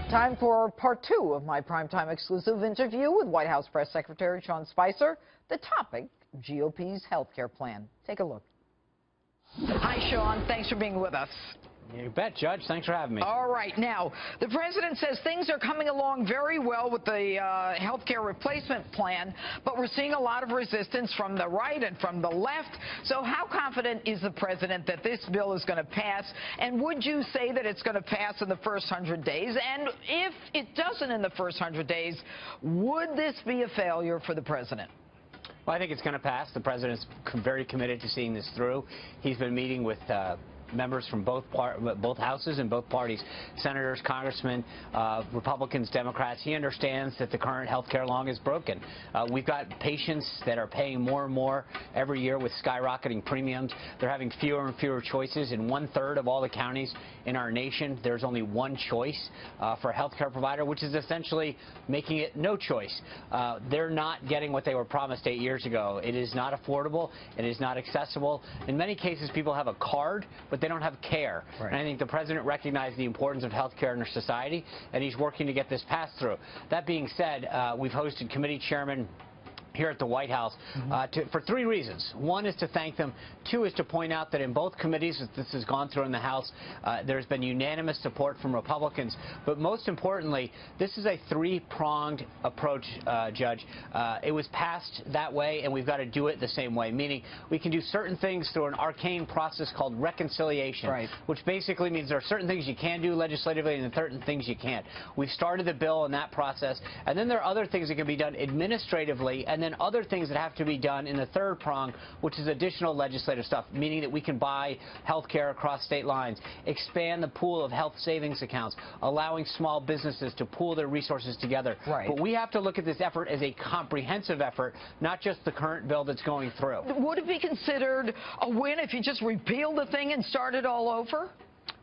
Time for part two of my primetime exclusive interview with White House Press Secretary Sean Spicer. The topic, GOP's health care plan. Take a look. Hi, Sean. Thanks for being with us. You bet, Judge. Thanks for having me. All right. Now, the president says things are coming along very well with the health care replacement plan, but we're seeing a lot of resistance from the right and from the left. So how confident is the president that this bill is going to pass? And would you say that it's going to pass in the first 100 days? And if it doesn't in the first 100 days, would this be a failure for the president? Well, I think it's going to pass. The president's very committed to seeing this through. He's been meeting with members from both houses and both parties, senators, congressmen, Republicans, Democrats. He understands that the current health care law is broken. We've got patients that are paying more and more every year with skyrocketing premiums. They're having fewer and fewer choices. In 1/3 of all the counties in our nation, there's only one choice for a health care provider, which is essentially making it no choice. They're not getting what they were promised 8 years ago. It is not affordable. It is not accessible. In many cases, people have a card, but they don't have care. Right. And I think the president recognized the importance of health care in our society, and he's working to get this passed through. That being said, we've hosted committee chairmen here at the White House for 3 reasons. One is to thank them. 2 is to point out that in both committees, as this has gone through in the House, there's been unanimous support from Republicans. But most importantly, this is a 3-pronged approach, Judge. It was passed that way, and we've got to do it the same way, meaning we can do certain things through an arcane process called reconciliation, which basically means there are certain things you can do legislatively and certain things you can't. We've started the bill in that process, and then there are other things that can be done administratively, and then other things that have to be done in the 3rd prong, which is additional legislative stuff, meaning that we can buy health care across state lines, expand the pool of health savings accounts, allowing small businesses to pool their resources together. But we have to look at this effort as a comprehensive effort, not just the current bill that's going through. Would it be considered a win if you just repealed the thing and started all over?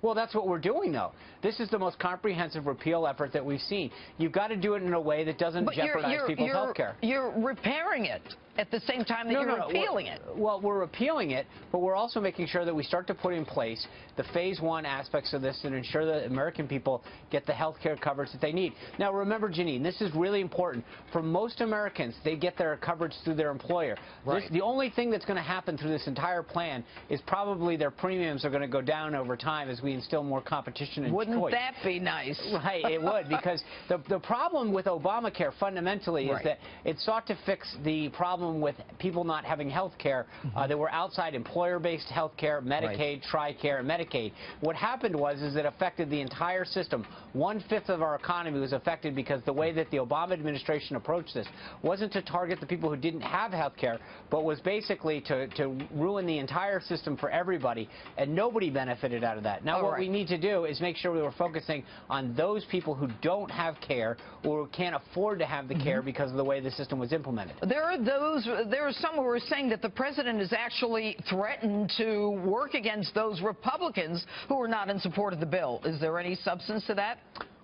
Well, that's what we're doing, though. This is the most comprehensive repeal effort that we've seen. You've got to do it in a way that doesn't jeopardize people's health care. You're repairing it at the same time that you're repealing it. Well, we're repealing it, but we're also making sure that we start to put in place the phase 1 aspects of this and ensure that American people get the health care coverage that they need. Now, remember, Janine, this is really important. For most Americans, they get their coverage through their employer. The only thing that's going to happen through this entire plan is probably their premiums are going to go down over time as we instill more competition and choice. Wouldn't that be nice? Right, it would, because the problem with Obamacare fundamentally is that it sought to fix the problem with people not having health care that were outside employer-based health care, Medicaid, TRICARE, and Medicaid. What happened was it affected the entire system. 1/5 of our economy was affected because the way that the Obama administration approached this wasn't to target the people who didn't have health care, but was basically to ruin the entire system for everybody, and nobody benefited out of that. Now, what we need to do is make sure we were focusing on those people who don't have care or who can't afford to have the care because of the way the system was implemented. There are some who are saying that the president is actually threatened to work against those Republicans who are not in support of the bill. Is there any substance to that?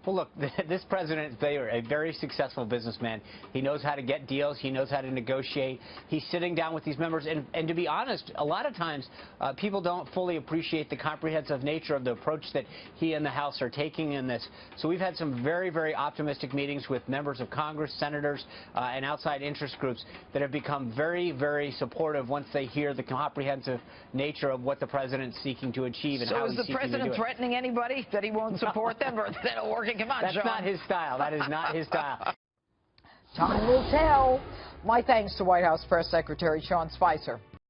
Well, look, this president is a very successful businessman. He knows how to get deals. He knows how to negotiate. He's sitting down with these members. And to be honest, a lot of times people don't fully appreciate the comprehensive nature of the approach that he and the House are taking in this. So we've had some very, very optimistic meetings with members of Congress, senators, and outside interest groups that have become very, very supportive once they hear the comprehensive nature of what the president's seeking to achieve and how he's seeking to do it. So is the president threatening anybody that he won't support them or that it'll work? Come on, That's Sean. not his style. That is not his style. Time will tell. My thanks to White House Press Secretary Sean Spicer.